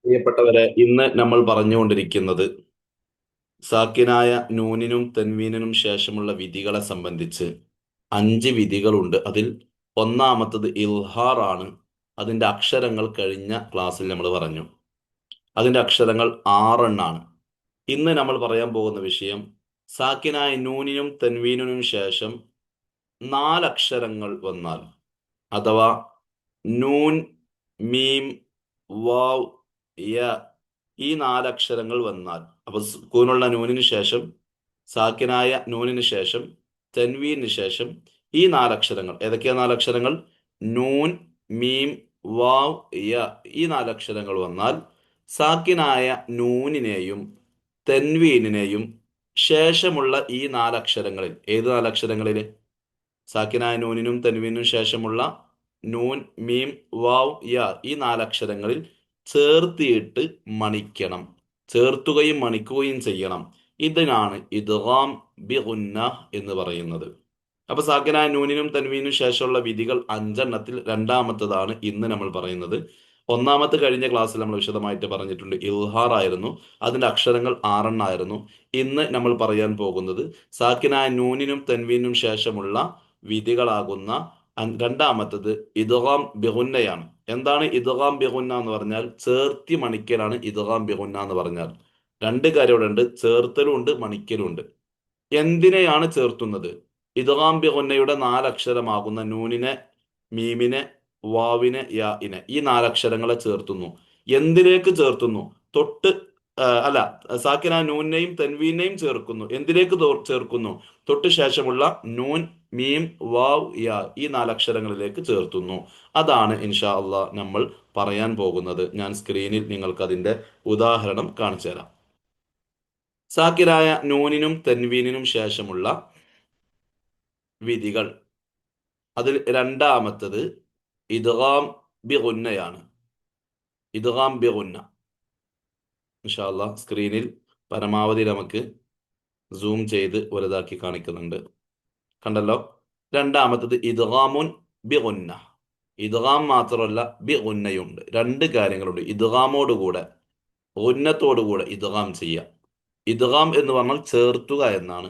പ്രിയപ്പെട്ടവരെ, ഇന്ന് നമ്മൾ പറഞ്ഞുകൊണ്ടിരിക്കുന്നത് സാക്കിനായ നൂനിനും തെൻവീനിനും ശേഷമുള്ള വിധികളെ സംബന്ധിച്ച് 5 വിധികളുണ്ട്. അതിൽ ഒന്നാമത്തത് ഇൽഹാർ ആണ്. അതിന്റെ അക്ഷരങ്ങൾ കഴിഞ്ഞ ക്ലാസ്സിൽ നമ്മൾ പറഞ്ഞു. അതിന്റെ അക്ഷരങ്ങൾ 6 ഇന്ന് നമ്മൾ പറയാൻ പോകുന്ന വിഷയം സാക്കിനായ നൂനിനും തെൻവീനിനും ശേഷം 4 അക്ഷരങ്ങൾ വന്നാൽ, അഥവാ നൂൻ, മീം, വാവ്, യ, ഈ 4 അക്ഷരങ്ങൾ വന്നാൽ, അപ്പൊ സുക്കൂനുള്ള നൂനിന് ശേഷം, സാക്കിനായ നൂനിന് ശേഷം, തൻവീനിന് ശേഷം ഈ 4 അക്ഷരങ്ങൾ ഏതൊക്കെയാ? 4 അക്ഷരങ്ങൾ നൂൻ, മീം, വാവ്, യ. ഈ 4 അക്ഷരങ്ങൾ വന്നാൽ സാക്കിനായ നൂനിനെയും തെൻവീനിനെയും ശേഷമുള്ള ഈ 4 അക്ഷരങ്ങളിൽ, ഏത് 4 അക്ഷരങ്ങളിൽ? സാക്കിനായ നൂനിനും തൻവീനും ശേഷമുള്ള നൂൻ, മീം, വാവ്, യ, ഈ 4 അക്ഷരങ്ങളിൽ ചേർത്തിയിട്ട് മണിക്കണം. ചേർത്തുകയും മണിക്കുകയും ചെയ്യണം. ഇതിനാണ് ഇദ്ഗാം ബി ഗുന്ന എന്ന് പറയുന്നത്. അപ്പൊ സാക്കിനായ നൂനിനും തൻവീനും ശേഷമുള്ള വിധികൾ 5 രണ്ടാമത്തതാണ് ഇന്ന് നമ്മൾ പറയുന്നത്. ഒന്നാമത്തെ കഴിഞ്ഞ ക്ലാസ്സിൽ നമ്മൾ വിശദമായിട്ട് പറഞ്ഞിട്ടുണ്ട്, ഇൽഹാർ ആയിരുന്നു. അതിന്റെ അക്ഷരങ്ങൾ 6 ഇന്ന് നമ്മൾ പറയാൻ പോകുന്നത് സാക്കിനായ നൂനിനും തൻവീനും ശേഷമുള്ള വിധികളാകുന്ന രണ്ടാമത്തത് ഇദ്ഗാം ബിഗുന്നയാണ്. എന്താണ് ഇദ്ഗാം ബിഗുന്ന എന്ന് പറഞ്ഞാൽ? ചേർത്തി മണിക്കലാണ് ഇദ്ഗാം ബിഗുന്ന എന്ന് പറഞ്ഞാൽ. 2 കാര്യം ഇവിടെ ഉണ്ട്: ചേർത്തലും ഉണ്ട്, മണിക്കലും ഉണ്ട്. എന്തിനെയാണ് ചേർത്തുന്നത്? ഇദ്ഗാം ബിഗുന്നയുടെ 4 അക്ഷരമാകുന്ന നൂനിനെ, മീമിനെ, വാവിനെ, യാഇനെ, ഈ 4 അക്ഷരങ്ങളെ ചേർത്തുന്നു. എന്തിലേക്ക് ചേർത്തുന്നു? തൊട്ട് അല്ല, സാക്കിന നൂനെയും തെൻവീനെയും ചേർക്കുന്നു. എന്തിലേക്ക് ചേർക്കുന്നു? തൊട്ട് ശേഷമുള്ള നൂൻ, മീം, വാവ്, യാ, ഈ 4 അക്ഷരങ്ങളിലേക്ക് ചേർത്തുന്നു. അതാണ് ഇൻഷാ അള്ളാ നമ്മൾ പറയാൻ പോകുന്നത്. ഞാൻ സ്ക്രീനിൽ നിങ്ങൾക്ക് അതിന്റെ ഉദാഹരണം കാണിച്ചു തരാം. സാക്കിനായ നൂനിനും തെൻവീനിനും ശേഷമുള്ള വിധികൾ, അതിൽ രണ്ടാമത്തത് ഇദ്ഗാം ബി ഗുന്നയാണ്. ഇദ്ഗാം ബി ഗുന്ന ഇൻഷാ അള്ളാ സ്ക്രീനിൽ പരമാവധി നമുക്ക് സൂം ചെയ്ത് വലുതാക്കി കാണിക്കുന്നുണ്ട്. കണ്ടല്ലോ? രണ്ടാമത്തത് ഇദ്ഗാമുൻ ബി ഗുന്ന. ഇദ്ഗാം മാത്രമല്ല, ബി ഗുന്നയുണ്ട്. 2 കാര്യങ്ങളുണ്ട്. ഇദ്ഗാമോടുകൂടെ, ഗുന്നത്തോടുകൂടെ ഇദ്ഗാം ചെയ്യുക. ഇദ്ഗാം എന്ന് പറഞ്ഞാൽ ചേർത്തുക എന്നാണ്.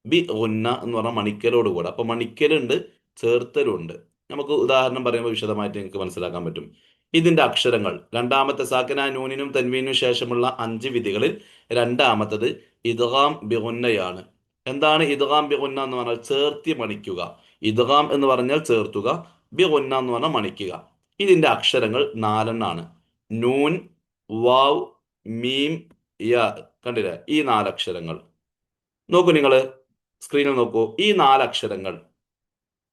ബി ഗുന്ന എന്ന് പറഞ്ഞാൽ മണിക്കലോടുകൂടെ. അപ്പൊ മണിക്കലുണ്ട്, ചേർത്തലുണ്ട്. നമുക്ക് ഉദാഹരണം പറയുമ്പോൾ വിശദമായിട്ട് നിങ്ങൾക്ക് മനസ്സിലാക്കാൻ പറ്റും. ഇതിന്റെ അക്ഷരങ്ങൾ, രണ്ടാമത്തെ സാക്കിന നൂനിനും തൻവീനും ശേഷമുള്ള 5 വിധികളിൽ രണ്ടാമത്തത് ഇദ്ഗാം ബിഗുന്നയാണ്. എന്താണ് ഇദ്ഗാം ബിഗുന്ന എന്ന് പറഞ്ഞാൽ? ചേർത്തി മണിക്കുക. ഇദ്ഗാം എന്ന് പറഞ്ഞാൽ ചേർത്തുക, ബിഗുന്ന എന്ന് പറഞ്ഞാൽ മണിക്കുക. ഇതിന്റെ അക്ഷരങ്ങൾ 4 നൂൻ, വാവ്, മീം, യ. കണ്ടില്ലേ? ഈ 4 അക്ഷരങ്ങൾ നോക്കൂ, നിങ്ങൾ സ്ക്രീനിൽ നോക്കൂ. ഈ 4 അക്ഷരങ്ങൾ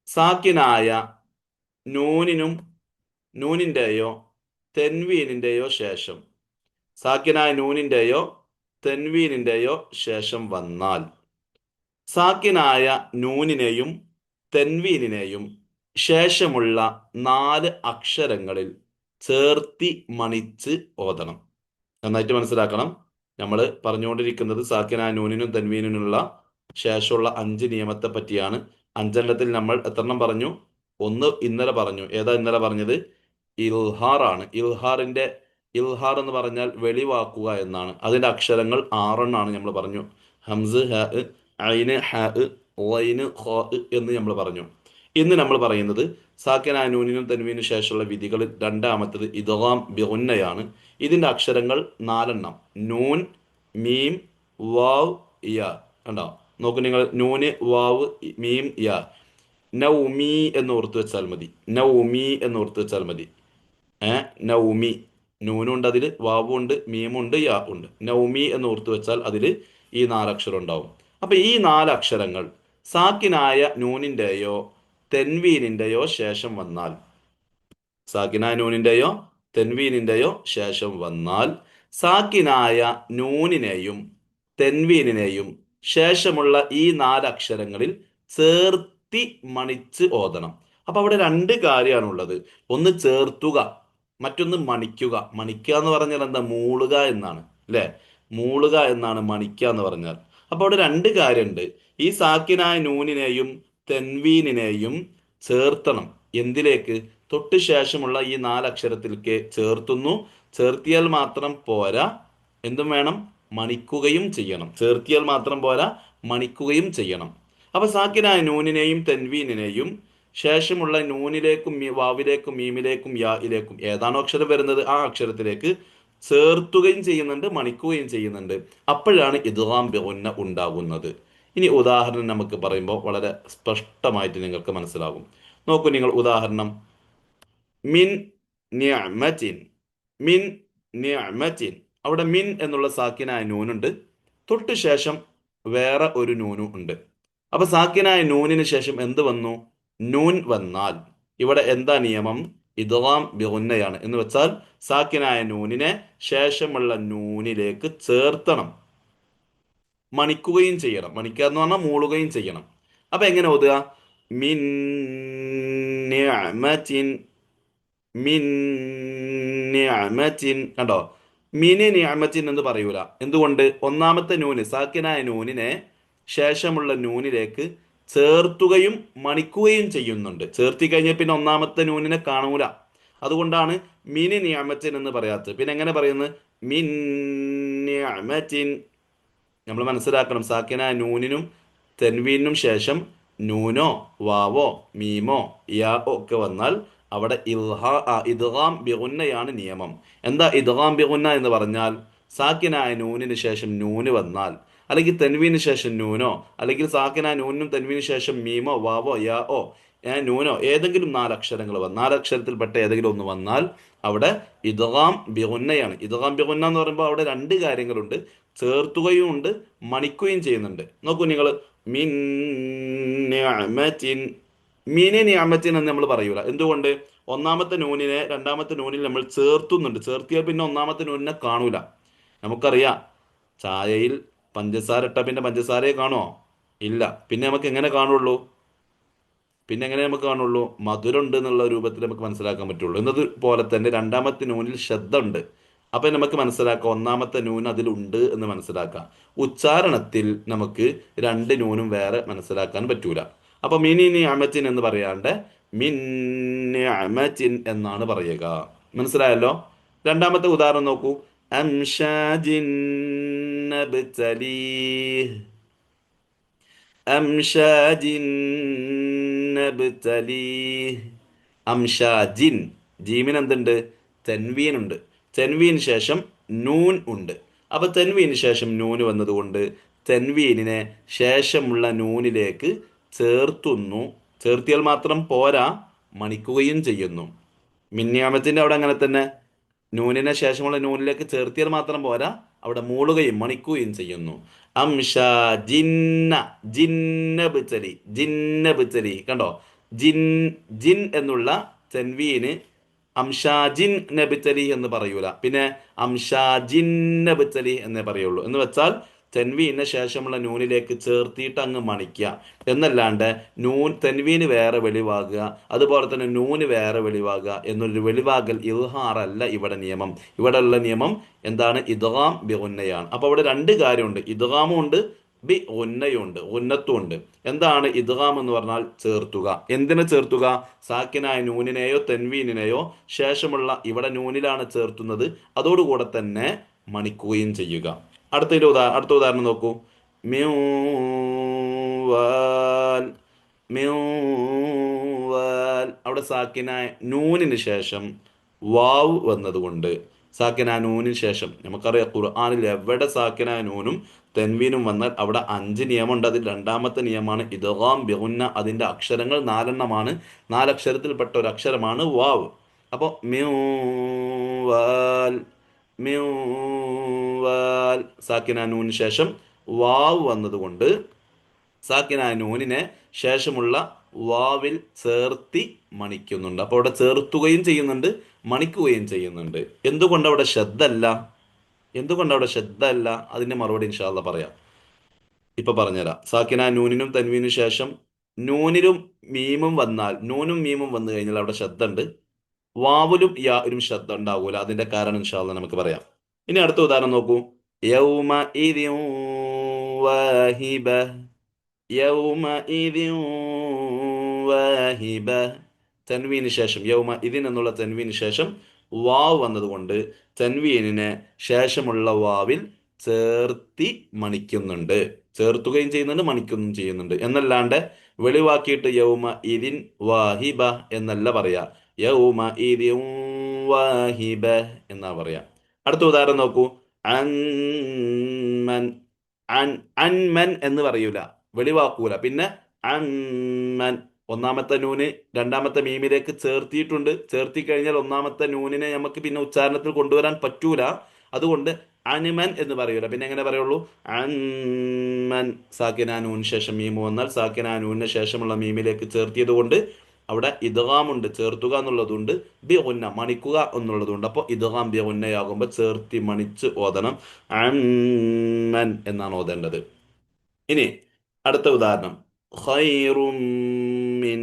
സാക്കിനായ നൂനിനും, നൂനിന്റെയോ തെൻവീനിന്റെയോ ശേഷം, സാക്കിനായ നൂനിന്റെയോ തെൻവീനിന്റെയോ ശേഷം വന്നാൽ, സാക്കിനായ നൂനിനെയും തെൻവീനിനെയും ശേഷമുള്ള 4 അക്ഷരങ്ങളിൽ ചേർത്തി മണിച്ച് ഓതണം. നന്നായിട്ട് മനസ്സിലാക്കണം. നമ്മൾ പറഞ്ഞുകൊണ്ടിരിക്കുന്നത് സാക്കിനായ നൂനിനും തൻവീനിനുള്ള ശേഷമുള്ള 5 നിയമത്തെ പറ്റിയാണ്. 5 നമ്മൾ എത്രണ്ണം പറഞ്ഞു? ഒന്ന് ഇന്നലെ പറഞ്ഞു. ഏതാ ഇന്നലെ പറഞ്ഞത്? ഇൽഹാർ ആണ്. ഇൽഹാർ എന്ന് പറഞ്ഞാൽ വെളിവാക്കുക എന്നാണ്. അതിന്റെ അക്ഷരങ്ങൾ 6 നമ്മൾ പറഞ്ഞു. ഹംസ്, ഹ, ഐന്, ഹ, ലൈന്, ഖ എന്ന് നമ്മൾ പറഞ്ഞു. ഇന്ന് നമ്മൾ പറയുന്നത് സാക്കിനായ നൂനിനും തൻവീനും ശേഷമുള്ള വിധികളിൽ രണ്ടാമത്തത് ഇദ്ഗാം ബിഗുന്നയാണ്. ഇതിന്റെ അക്ഷരങ്ങൾ 4 നൂൻ, മീം, വാവ്, യ. കണ്ടോ? നോക്കൂ നിങ്ങൾ. നൂന്, വാവ്, മീം, യ. നൗമി എന്ന് ഓർത്ത് വെച്ചാൽ മതി. നൗമി എന്ന് ഓർത്ത് വെച്ചാൽ മതി. നൗമി. നൂനുണ്ട്, അതിൽ വാവുണ്ട്, മീമുണ്ട്, യാ ഉണ്ട്. നൗമി എന്ന് ഓർത്ത് വെച്ചാൽ അതിൽ ഈ 4 അക്ഷരം ഉണ്ടാവും. അപ്പൊ ഈ 4 അക്ഷരങ്ങൾ സാക്കിനായ നൂനിന്റെയോ തെൻവീനിന്റെയോ ശേഷം വന്നാൽ, സാക്കിനായ നൂനിന്റെയോ തെൻവീനിന്റെയോ ശേഷം വന്നാൽ, സാക്കിനായ നൂനിനെയും തെൻവീനിനെയും ശേഷമുള്ള ഈ 4 അക്ഷരങ്ങളിൽ ചേർത്തി മണിച്ച് ഓതണം. അപ്പൊ അവിടെ 2 കാര്യമാണുള്ളത്. ഒന്ന് ചേർത്തുക, മറ്റൊന്ന് മണിക്കുക. മണിക്കുക എന്ന് പറഞ്ഞാൽ എന്താ? മൂളുക എന്നാണ്, അല്ലെ? മൂളുക എന്നാണ് മണിക്കുക എന്ന് പറഞ്ഞാൽ. അപ്പൊ അവിടെ 2 കാര്യമുണ്ട്. ഈ സാക്കിനായ നൂനിനെയും തെൻവീനിനെയും ചേർത്തണം. എന്തിലേക്ക്? തൊട്ട് ശേഷമുള്ള ഈ നാലക്ഷരത്തിലേക്ക് ചേർത്തുന്നു. ചേർത്തിയാൽ മാത്രം പോരാ, എന്തും വേണം, മണിക്കുകയും ചെയ്യണം. ചേർത്തിയാൽ മാത്രം പോരാ, മണിക്കുകയും ചെയ്യണം. അപ്പൊ സാക്കിനായ നൂനിനെയും തെൻവീനിനെയും ശേഷമുള്ള നൂനിലേക്കും വാവിലേക്കും മീമിലേക്കും യായിലേക്കും ഏതാണോ അക്ഷരം വരുന്നത് ആ അക്ഷരത്തിലേക്ക് ചേർത്തുകയും ചെയ്യുന്നുണ്ട്, മണിക്കുകയും ചെയ്യുന്നുണ്ട്. അപ്പോഴാണ് ഇദ്ഗാം ബിഗുന്ന ഉണ്ടാകുന്നത്. ഇനി ഉദാഹരണം നമുക്ക് പറയുമ്പോൾ വളരെ സ്പഷ്ടമായിട്ട് നിങ്ങൾക്ക് മനസ്സിലാകും. നോക്കൂ നിങ്ങൾ ഉദാഹരണം. മിൻ നിഅമത്തിൻ. മിൻ നിഅമത്തിൻ. അവിടെ മിൻ എന്നുള്ള സാക്കിനായ നൂനുണ്ട്, തൊട്ട് ശേഷം വേറെ ഒരു നൂനും ഉണ്ട്. അപ്പൊ സാക്കിനായ നൂനിന് ശേഷം എന്ത് വന്നു? നൂൻ വന്നാൽ ഇവിടെ എന്താ നിയമം? ഇദ്ഗാം ബിഗുന്നയാണ്. എന്ന് വെച്ചാൽ സാക്കിനായ നൂനിനെ ശേഷമുള്ള നൂനിലേക്ക് ചേർത്തണം, മണിക്കുകയും ചെയ്യണം. മണിക്കുക എന്ന് പറഞ്ഞാൽ മൂളുകയും ചെയ്യണം. അപ്പൊ എങ്ങനെ ഓതുക? മിൻ നിഅമത്തിൻ. മിൻ നിഅമത്തിൻ. കണ്ടോ? മിനി നിഅമത്തിൻ എന്ന് പറയൂല. എന്തുകൊണ്ട്? ഒന്നാമത്തെ നൂന്, സാക്കിനായ നൂനിനെ ശേഷമുള്ള നൂനിലേക്ക് ചേർത്തുകയും മണിക്കുകയും ചെയ്യുന്നുണ്ട്. ചേർത്തി കഴിഞ്ഞാൽ പിന്നെ ഒന്നാമത്തെ നൂനിനെ കാണൂല. അതുകൊണ്ടാണ് മിനി നിഅമത്തിൻ എന്ന് പറയാത്തത്. പിന്നെ എങ്ങനെ പറയുന്നത്? മിൻ നിഅമത്തിൻ. നമ്മൾ മനസ്സിലാക്കണം, സാക്കിനായ നൂനിനും തെൻവീനും ശേഷം നൂനോ വാവോ മീമോ യാ ഒക്കെ വന്നാൽ അവിടെ ഇദ്ഗാം ബിഗുന്നയാണ് നിയമം. എന്താ ഇദ്ഗാം ബിഗുന്ന എന്ന് പറഞ്ഞാൽ? സാക്കിനായ നൂനിന് ശേഷം നൂന് വന്നാൽ, അല്ലെങ്കിൽ തെൻവീന് ശേഷം നൂനോ, അല്ലെങ്കിൽ സാക്കിനായ നൂനിനും തെൻവീന് ശേഷം മീമോ വാവോ യാ ഓ നൂനോ ഏതെങ്കിലും നാലക്ഷരങ്ങൾ നാലക്ഷരത്തിൽപ്പെട്ട ഏതെങ്കിലും ഒന്ന് വന്നാൽ അവിടെ ഇദ്ഗാം ബിഗുന്നയാണ്. ഇദ്ഗാം ബിഗുന്ന എന്ന് പറയുമ്പോൾ അവിടെ രണ്ട് കാര്യങ്ങളുണ്ട്. ചേർത്തുകയും ഉണ്ട്, മണിക്കുകയും ചെയ്യുന്നുണ്ട്. നോക്കൂ നിങ്ങൾ. മിൻ നിഅമത്തിൻ. മിനി നിഅമത്തിൻ എന്ന് നമ്മൾ പറയൂല. എന്തുകൊണ്ട്? ഒന്നാമത്തെ നൂനിനെ രണ്ടാമത്തെ നൂനിൽ നമ്മൾ ചേർത്തുന്നുണ്ട്. ചേർത്തിയാൽ പിന്നെ ഒന്നാമത്തെ നൂനിനെ കാണൂല. നമുക്കറിയാം, ചായയിൽ പഞ്ചസാര ഇട്ട പിന്നെ പഞ്ചസാരയെ കാണുമോ? ഇല്ല. പിന്നെ നമുക്ക് എങ്ങനെ കാണുള്ളൂ? പിന്നെ എങ്ങനെ നമുക്ക് കാണുള്ളൂ? മധുരം ഉണ്ട് എന്നുള്ള രൂപത്തിൽ നമുക്ക് മനസ്സിലാക്കാൻ പറ്റുള്ളൂ. എന്നതുപോലെ തന്നെ രണ്ടാമത്തെ നൂനിൽ ശബ്ദം ഉണ്ട്. അപ്പൊ നമുക്ക് മനസ്സിലാക്കാം ഒന്നാമത്തെ നൂൻ അതിലുണ്ട് എന്ന് മനസ്സിലാക്കാം. ഉച്ചാരണത്തിൽ നമുക്ക് രണ്ട് നൂനും വേറെ മനസ്സിലാക്കാൻ പറ്റൂല. അപ്പൊ മിനി നിഅമത്തിൻ എന്ന് പറയാണ്ട് മിൻ നിഅമത്തിൻ എന്നാണ് പറയുക. മനസ്സിലായല്ലോ? രണ്ടാമത്തെ ഉദാഹരണം നോക്കൂ. അംഷാജിൻ നബ്തലീഹ്. അംഷാജിൻ നബ്തലീഹ്. അംഷാജിൻ. ജീമിന് എന്തുണ്ട്? തെൻവീൻ ഉണ്ട്. തെൻവീന് ശേഷം നൂൻ ഉണ്ട്. അപ്പൊ തെൻവീന് ശേഷം നൂന് വന്നതുകൊണ്ട് തെൻവീനിനെ ശേഷമുള്ള നൂനിലേക്ക് ചേർത്തുന്നു. ചേർത്തിയാൽ മാത്രം പോരാ, മണിക്കുകയും ചെയ്യുന്നു. മിന്യാമത്തിന്റെ അവിടെ അങ്ങനെ തന്നെ. നൂനിനെ ശേഷമുള്ള നൂനിലേക്ക് ചേർത്തിയാൽ മാത്രം പോരാ, അവിടെ മൂളുകയും മണിക്കുകയും ചെയ്യുന്നു. അംഷ ജിന്ന. ജിന്നബ്തലി. ജിന്നബ്തലി. കണ്ടോ? ജിൻ. ജിൻ എന്നുള്ള തെൻവീന് അംഷാജിൻ നബ്തലി എന്ന് പറയൂല. പിന്നെ അംഷാജിൻ നബ്തലി എന്നേ പറയുള്ളൂ. എന്ന് വെച്ചാൽ തെൻവീന് ശേഷമുള്ള നൂനിലേക്ക് ചേർത്തിയിട്ട് അങ്ങ് മണിക്കുക എന്നല്ലാണ്ട് നൂൻ തെൻവീന് വേറെ വെളിവാകുക, അതുപോലെ തന്നെ നൂന് വേറെ വെളിവാകുക എന്നൊരു വെളിവാകൽ ഇദ്ഹാറല്ല ഇവിടെ നിയമം. ഇവിടെ ഉള്ള നിയമം എന്താണ്? ഇദ്ഗാം ബിഗുന്നയാണ്. അപ്പൊ അവിടെ രണ്ട് കാര്യമുണ്ട്. ഇദ്ഗാമും ഉണ്ട്, ബി ഉന്നയുണ്ട്, ഉന്നത്തുണ്ട്. എന്താണ് ഇദ്ഗാം എന്ന് പറഞ്ഞാൽ? ചേർത്തുക. എന്തിനെ ചേർത്തുക? സാക്കിനായ നൂനിനെയോ തെൻവീനിനെയോ ശേഷമുള്ള ഇവിടെ നൂനിലാണ് ചേർത്തുന്നത്, അതോടുകൂടെ തന്നെ മണിക്കുകയും ചെയ്യുക. അടുത്ത ഉദാഹരണം നോക്കൂ. മ്യൂവാൽ. മ്യൂവാൽ. അവിടെ സാക്കിനായ നൂനിന് ശേഷം വാവ് വന്നതുകൊണ്ട്, സാക്കിനായ നൂനിന് ശേഷം നമുക്കറിയാം ഖുർആനിൽ എവിടെ സാക്കിനായ നൂനും തെൻവീനും വന്നാൽ അവിടെ 5 നിയമമുണ്ട്. അതിൽ രണ്ടാമത്തെ നിയമമാണ് ഇദ്ഗാം ബിഗുന്ന. അതിന്റെ അക്ഷരങ്ങൾ 4 നാലക്ഷരത്തിൽപ്പെട്ട ഒരു അക്ഷരമാണ് വാവ്. അപ്പൊ മ്യൂവാൽ. മ്യൂവാൽ. സാക്കിനായ നൂനിന് ശേഷം വാവ് വന്നതുകൊണ്ട് സാക്കിനായ നൂനിനെ ശേഷമുള്ള വാവിൽ ചേർത്തി മണിക്കുന്നുണ്ട്. അപ്പോൾ അവിടെ ചേർത്തുകയും ചെയ്യുന്നുണ്ട്, മണിക്കുകയും ചെയ്യുന്നുണ്ട്. എന്തുകൊണ്ട് അവിടെ ശബ്ദമല്ല? എന്തുകൊണ്ട് അവിടെ ശബ്ദമല്ല? അതിന്റെ മറുപടി ഇൻഷാ അല്ലാഹ് പറയാം. ഇപ്പൊ പറഞ്ഞുതരാം. സാക്കിനായ നൂനിനും തൻവീനും ശേഷം നൂനിലും മീമും വന്നാൽ, നൂനും മീമും വന്നു കഴിഞ്ഞാൽ അവിടെ ശബ്ദമുണ്ട്. വാവിലും യാലും ശബ്ദം ഉണ്ടാവൂല. അതിന്റെ കാരണം ഇൻഷാ അല്ലാഹ് നമുക്ക് പറയാം. ഇനി അടുത്ത ഉദാഹരണം നോക്കൂ. യൗമ ഇദിൻ വാഹിബ. യൗമ ഇദിൻ വാഹിബ. തൻവീന് ശേഷം യൗമ ഇതിൻ എന്നുള്ള തൻവീന് ശേഷം വാവ് വന്നതുകൊണ്ട് തൻവീനിനെ ശേഷമുള്ള വാവിൽ ചേർത്തി മണിക്കുന്നുണ്ട്. ചേർത്തുകയും ചെയ്യുന്നുണ്ട്, മണിക്കുകയും ചെയ്യുന്നുണ്ട് എന്നല്ലാണ്ട് വെളിവാക്കിയിട്ട് യൗമ ഇതിൻ വാഹിബ എന്നല്ല പറയാ. യൗമ ഇതിൻ വാഹിബ എന്നാ പറയാ. അടുത്ത ഉദാഹരണം നോക്കൂ. അൻമൻ. അൻ അൻമൻ എന്ന് പറയൂല, വെളിവാക്കൂല. പിന്നെ അൻമൻ, ഒന്നാമത്തെ നൂന് രണ്ടാമത്തെ മീമിലേക്ക് ചേർത്തിയിട്ടുണ്ട്. ചേർത്തി കഴിഞ്ഞാൽ ഒന്നാമത്തെ നൂനിനെ നമുക്ക് പിന്നെ ഉച്ചാരണത്തിൽ കൊണ്ടുവരാൻ പറ്റൂല. അതുകൊണ്ട് അനിമൻ എന്ന് പറയൂല. പിന്നെ എങ്ങനെ പറയുള്ളൂ? അൻമൻ. സാക്കിന നൂൻ ശേഷം മീമ് വന്നാൽ സാക്കിന നൂനിന് ശേഷമുള്ള മീമിലേക്ക് ചേർത്തിയത് കൊണ്ട് അവിടെ ഇദ്ഗാമുണ്ട്, ചേർത്തുക എന്നുള്ളതുണ്ട്, ബി ഉന്ന മണിക്കുക എന്നുള്ളതുണ്ട്. അപ്പോൾ ഇദ്ഗാം ബി ഉന്നയാകുമ്പോൾ ചേർത്തി മണിച്ച് ഓതണം. അമ്മൻ എന്നാണ് ഓതേണ്ടത്. ഇനി അടുത്ത ഉദാഹരണം. ഖൈറും മിൻ.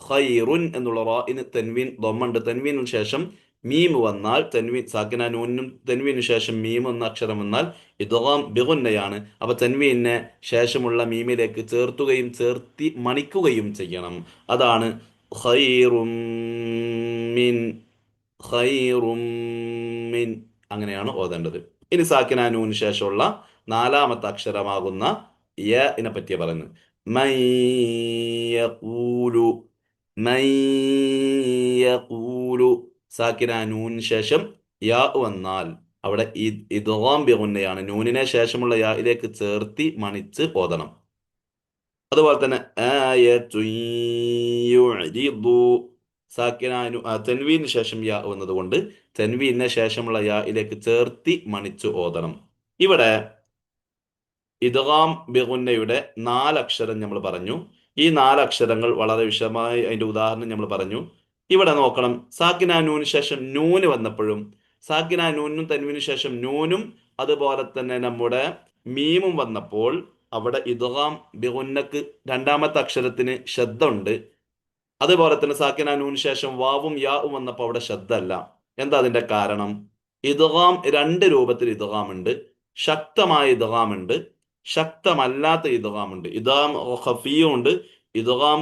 ഖൈറുൻ എന്നുള്ള റാഇന് തൻവീൻ ദമ്മുണ്ട്. തൻവീനു ശേഷം മീം വന്നാൽ, തൻവീൻ സാക്കിന നൂനും തൻവീനു ശേഷം മീം എന്ന അക്ഷരം വന്നാൽ ഇദ്ഗാം ബിഗുന്നയാണ്. അപ്പൊ തൻവീനെ ശേഷമുള്ള മീമിലേക്ക് ചേർത്തുകയും ചേർത്തി മണിക്കുകയും ചെയ്യണം. അതാണ് ഖൈറും മിൻ. ഖൈറും മിൻ അങ്ങനെയാണ് ഓതേണ്ടത്. ഇനി സാക്കിന നൂന് ശേഷമുള്ള നാലാമത്തെ അക്ഷരമാകുന്ന യനെ പറ്റിയ പറയുന്നത്. മൻ യഖൂലു. മൻ യഖൂലു. സാക്കിന നൂന് ശേഷം യാ വന്നാൽ അവിടെ ഇദ്ഗാം ബിഗുന്നയാണ്. നൂനിനെ ശേഷമുള്ള യായിലേക്ക് ചേർത്തി മണിച്ച് ഓതണം. അതുപോലെ തന്നെ ആയത്തുൻ യുഅ്രിദു. സാക്കിന തൻവീന് ശേഷം യാ വന്നതുകൊണ്ട് തൻവീന് ശേഷമുള്ള യായിലേക്ക് ചേർത്തി മണിച്ചു ഓതണം. ഇവിടെ ഇദ്ഗാം ബിഗുന്നയുടെ നാലക്ഷരം നമ്മൾ പറഞ്ഞു. ഈ നാലക്ഷരങ്ങൾ വളരെ വിശദമായി അതിന്റെ ഉദാഹരണം നമ്മൾ പറഞ്ഞു. ഇവിടെ നോക്കണം. സാക്കിന നൂന് ശേഷം നൂന് വന്നപ്പോഴും സാക്കിന നൂനും തൻവീനു ശേഷം നൂനും അതുപോലെ തന്നെ നമ്മുടെ മീമും വന്നപ്പോൾ അവിടെ ഇദ്ഗാം ബിഗുന്നക്ക് രണ്ടാമത്തെ അക്ഷരത്തിന് ശബ്ദ ഉണ്ട്. അതുപോലെ തന്നെ സാക്കിന നൂന് ശേഷം വാവും യാവും വന്നപ്പോൾ അവിടെ ശബ്ദ അല്ല. എന്താ അതിന്റെ കാരണം? ഇദ്ഗാം രണ്ട് രൂപത്തിൽ ഇദ്ഗാം ഉണ്ട്. ശക്തമായ ഇദ്ഗാം ഉണ്ട്, ശക്തമല്ലാത്ത ഇദ്ഗാം ഉണ്ട്. ഇദ്ഗാം ഖഫിയും ഉണ്ട്, ഇദ്ഗാം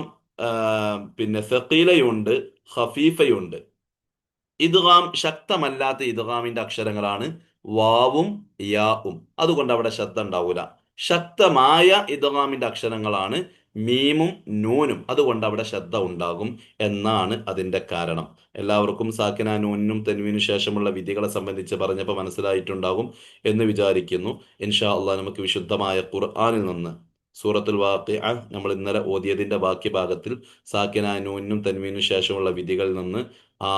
പിന്നെ സഖീലയുണ്ട്, ഖഫീഫയുണ്ട്. ഇദ്ഗാം ശക്തമല്ലാത്ത ഇദ്ഗാമിന്റെ അക്ഷരങ്ങളാണ് വാവും യാവും. അതുകൊണ്ട് അവിടെ ശബ്ദം ഉണ്ടാവൂല. ശക്തമായ ഇദ്ഗാമിന്റെ അക്ഷരങ്ങളാണ് മീമും നൂനും. അതുകൊണ്ട് അവിടെ ശബ്ദം ഉണ്ടാകും എന്നാണ് അതിന്റെ കാരണം. എല്ലാവർക്കും സാക്കിന നൂനും തൻവീനു ശേഷമുള്ള വിധികളെ സംബന്ധിച്ച് പറഞ്ഞപ്പോൾ മനസ്സിലായിട്ടുണ്ടാകും എന്ന് വിചാരിക്കുന്നു. ഇൻഷാ അള്ളാഹ് നമുക്ക് വിശുദ്ധമായ ഖുർആനിൽ നിന്ന് സൂറത്തുൽ വാഖിഅ നമ്മൾ ഇന്നലെ ഓതിയതിന്റെ ബാക്കി ഭാഗത്തിൽ സാക്കിന നൂനും തൻവീനു ശേഷമുള്ള വിധികളിൽ നിന്ന് ആ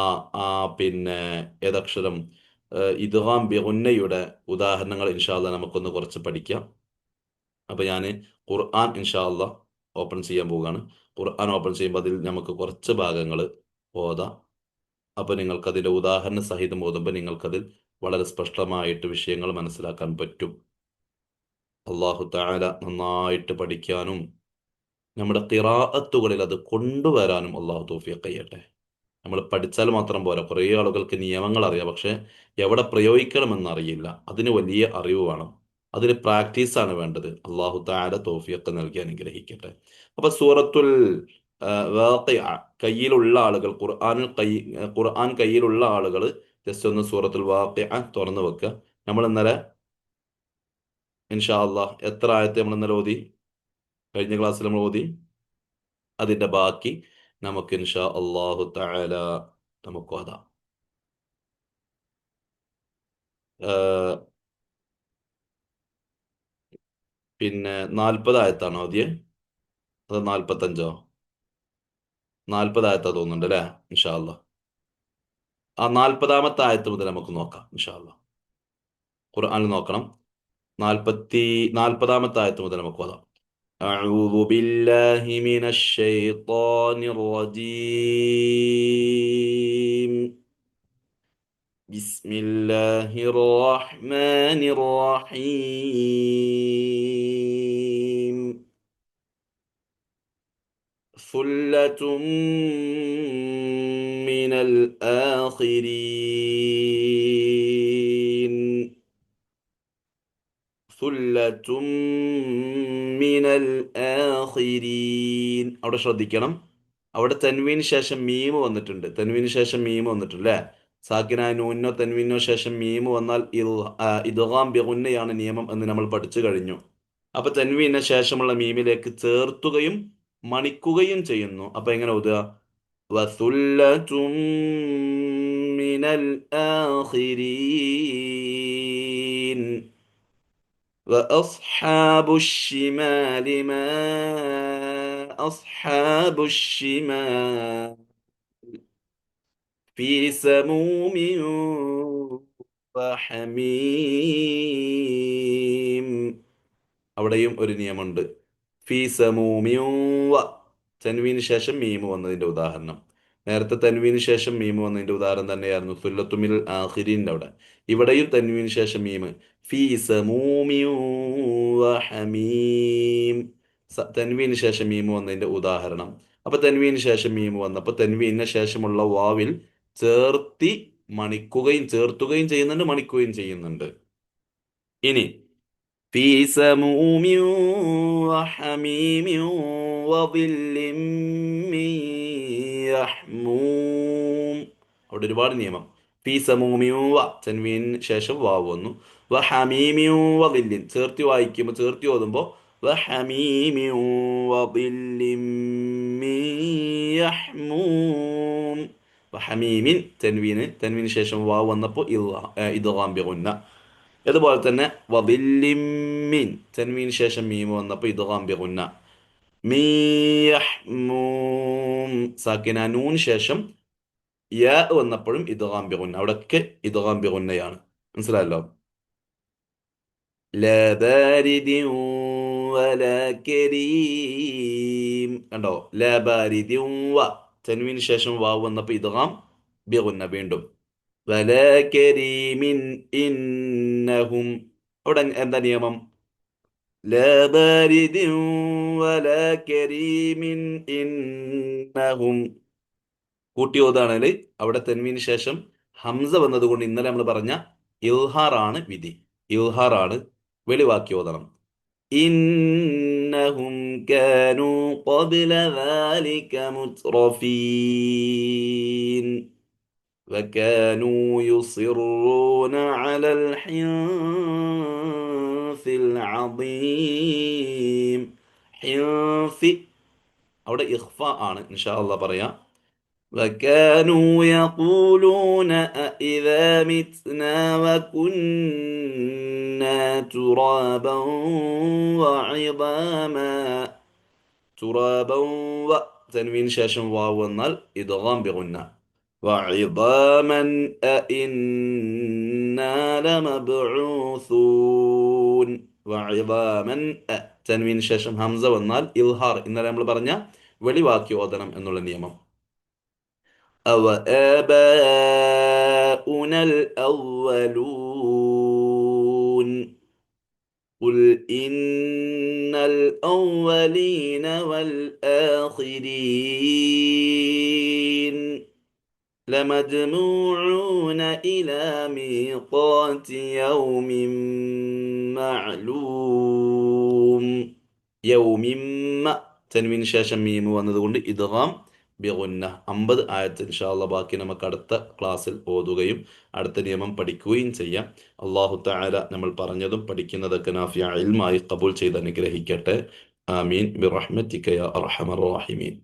ആ പിന്നെ ഏതക്ഷരം ഇദ്ഗാം ബിഗുന്നയുടെ ഉദാഹരണങ്ങൾ ഇൻഷാ അള്ളാഹ് നമുക്കൊന്ന് കുറച്ച് പഠിക്കാം. അപ്പൊ ഞാൻ ഖുർആൻ ഇൻഷാ അള്ളാഹ് ഓപ്പൺ ചെയ്യാൻ പോവുകയാണ്. ഖുർആൻ ഓപ്പൺ ചെയ്യുമ്പോൾ അതിൽ നമുക്ക് കുറച്ച് ഭാഗങ്ങൾ ഓതാം. അപ്പൊ നിങ്ങൾക്ക് അതിന്റെ ഉദാഹരണ സഹിതം ഓതുമ്പോൾ നിങ്ങൾക്കതിൽ വളരെ സ്പഷ്ടമായിട്ട് വിഷയങ്ങൾ മനസ്സിലാക്കാൻ പറ്റും. അള്ളാഹു തആല നന്നായിട്ട് പഠിക്കാനും നമ്മുടെ ഖിറാഅത്തുകളിൽ അത് കൊണ്ടുവരാനും അള്ളാഹു തൗഫീഖ് ചെയ്യട്ടെ. നമ്മൾ പഠിച്ചാൽ മാത്രം പോരാ. കുറേ ആളുകൾക്ക് നിയമങ്ങൾ അറിയാം, പക്ഷെ എവിടെ പ്രയോഗിക്കണമെന്ന് അറിയില്ല. അതിന് വലിയ അറിവ് വേണം. അതിന് പ്രാക്ടീസാണ് വേണ്ടത്. അള്ളാഹു തആല തൗഫീഖ് നൽകി അനുഗ്രഹിക്കട്ടെ. അപ്പൊ സൂറത്തുൽ വാഖിഅ കയ്യിലുള്ള ആളുകൾ, ഖുർആൻ കയ്യിലുള്ള ആളുകൾ ജസ്റ്റ് ഒന്ന് സൂറത്തുൽ വാഖിഅ തുറന്നു വെക്കുക. നമ്മൾ ഇന്നലെ ഇൻഷാ അള്ളാഹ് എത്ര ആയത്തെ നമ്മൾ ഇന്നലെ ഓതി? കഴിഞ്ഞ ക്ലാസ്സിൽ നമ്മൾ ഓതി. അതിന്റെ ബാക്കി നമുക്ക് ഇൻഷാ അള്ളാഹു തആല നമുക്ക് ഓതാം. ഏഹ് പിന്നെ 40 ആയത്താണോ ഓതിയെ? അത് 45? 40 ആയത്താ തോന്നുന്നുണ്ട് അല്ലേ? ഇൻഷാ അള്ളാഹ് ആ 40ാമത്തെ ആയത്ത് മുതൽ നമുക്ക് നോക്കാം ഇൻഷാ അള്ളാഹ്. ഖുർആനിൽ നോക്കണം. 40ാമത്തെ ആയത്ത് മുതൽ നമുക്ക് ഓതാം. أعوذ بالله من الشيطان الرجيم. بسم الله الرحمن الرحيم. ثلة من الآخرين. ثلة من الآخرين അവിടെ ശ്രദ്ധിക്കണം. അവിടെ തെൻവീന് ശേഷം മീമ് വന്നിട്ടുണ്ട്. തെൻവീന് ശേഷം മീമ് വന്നിട്ടുണ്ട് അല്ലേ? സാക്കിനായ നൂനോ തെൻവീനോ ശേഷം മീമ് വന്നാൽ ഇദ്ഗാം ബിഗുന്നയാണ് നിയമം എന്ന് നമ്മൾ പഠിച്ചു കഴിഞ്ഞു. അപ്പൊ തെൻവീന് ശേഷമുള്ള മീമിലേക്ക് ചേർത്തുകയും മണിക്കുകയും ചെയ്യുന്നു. അപ്പൊ എങ്ങനെ ഓതുക? വസുല്ലത്തും മിനൽ ആഖിരീൻ وأصحاب الشمال ما أصحاب الشمال في سموم وحميم. അവിടെയും ഒരു നിയമമുണ്ട്. ഫീ സമൂമിൻ വ തൻവീന് ശേഷം മീമ് വന്നതിന്റെ ഉദാഹരണം. നേരത്തെ തൻവീന് ശേഷം മീമ് വന്നതിന്റെ ഉദാഹരണം തന്നെയായിരുന്നു സുല്ലത്തുമിൽ ആഖിരീൻ്റെ അവിടെ. ഇവിടെയും തൻവീന് ശേഷം മീമ്. ഫീ സമൂമിൻ വ ഹമീം. തൻവീന് ശേഷം മീമ് വന്നതിന്റെ ഉദാഹരണം. അപ്പൊ തൻവീന് ശേഷം മീമ് വന്നപ്പോ തൻവീന് ശേഷമുള്ള വാവിൽ ചേർത്തി ചേർത്തുകയും ചെയ്യുന്നുണ്ട്, മണിക്കുകയും ചെയ്യുന്നുണ്ട്. ഇനി في سموم وحميم وظل من يحموم. അവിടെ ഒരുപാട് നിയമം. ഫീ സമൂമിൻ വ തൻവീന് ശേഷം വാവ് വന്നു. വ ഹമീമിൻ വദില്ലിൻ ചേർത്തി വായിക്കുമ്പോൾ ചേർത്തി ഓതുമ്പോൾ വ ഹമീമിൻ വദില്ലിൻ മിൻ യഹ്മൂം. വ ഹമീമിൻ തൻവീന് ശേഷം വാവ് വന്നപ്പോൾ ഇദ്ഗാം ബിഗുന്ന. അതുപോലെ തന്നെ വദില്ലിമ്മിൻ തൻവീന് ശേഷം മീമ് വന്നപ്പോൾ ഇദ്ഗാം ബിഗുന്ന. മീയഹ്മൂം സാക്കിന നൂൻ ശേഷം യാ വന്നപ്പോഴും ഇദ്ഗാം ബിഗുന്ന. അവിടെയൊക്കെ ഇദ്ഗാം ബിഗുന്നയാണ്. മനസ്സിലായല്ലോ? ലാ ബാരിദിൻ വലാ കരീം. കണ്ടോ? ലാ ബാരിദിൻ വ തൻവീന് ശേഷം വാവ് വന്നപ്പോൾ ഇദ്ഗാം ബിഗുന്ന വീണ്ടും. വലാ കരീമിൻ ഇന്നഹും. അവിടെ എന്താ നിയമം? ലാ ബാരിദിൻ വലാ കരീമിൻ ഇന്നഹും. കൂട്ടി ഓതാണെങ്കിൽ അവിടെ തെൻവീന് ശേഷം ഹംസ വന്നതുകൊണ്ട് ഇന്നലെ നമ്മൾ പറഞ്ഞ ഇൽഹാറാണ് വിധി. ഇൽഹാറാണ്, വെളിവാക്കി ഓതണം. ഇന്നഹും കാനൂ ഖബ്ല ദാലിക മുത്റഫീൻ وكانوا يصرون على الحنث العظيم. ഹിൻസി അവിടെ ഇഖ്ഫ ആണ്. ഇൻഷാ അല്ലാഹ് പറയാം. وكانوا يقولون أإذا متنا وكنا ترابا وعظاما. തുറാബൻ വ തൻവീന് ശേഷം വാവ് വന്നാൽ ഇദ്ഗാം ബിഗുന്ന. وعظاما أإنا لمبعوثون. وعظاما തൻവീന് ശേഷം ഹംസ വന്നാൽ ഇൽഹാർ, ഇന്നലെ നമ്മൾ പറഞ്ഞ വെളിവാക്കി ഓതണം എന്നുള്ള നിയമം. അവ آباؤنا الأولون قل إن الأولين والآخرين لمجموعون إلى ميقات يوم معلوم. യൗമിൻ തൻവീന് ശേഷം മീമ് വന്നതുകൊണ്ട് ഇദ്ഗാം ബിഗുന്ന. 50 ആയത്ത് ഇൻഷാ അല്ലാഹ് ബാക്കി നമുക്ക് അടുത്ത ക്ലാസ്സിൽ ഓതുകയും അടുത്ത നിയമം പഠിക്കുകയും ചെയ്യാം. അല്ലാഹു തആല നമ്മൾ പറഞ്ഞതും പഠിക്കുന്നതൊക്കെ നാഫിയ ഇൽമായി ഖബൂൽ ചെയ്ത് അനുഗ്രഹിക്കട്ടെ. ആമീൻ ബിറഹ്മതിക യാ അർഹമർ റഹീമീൻ.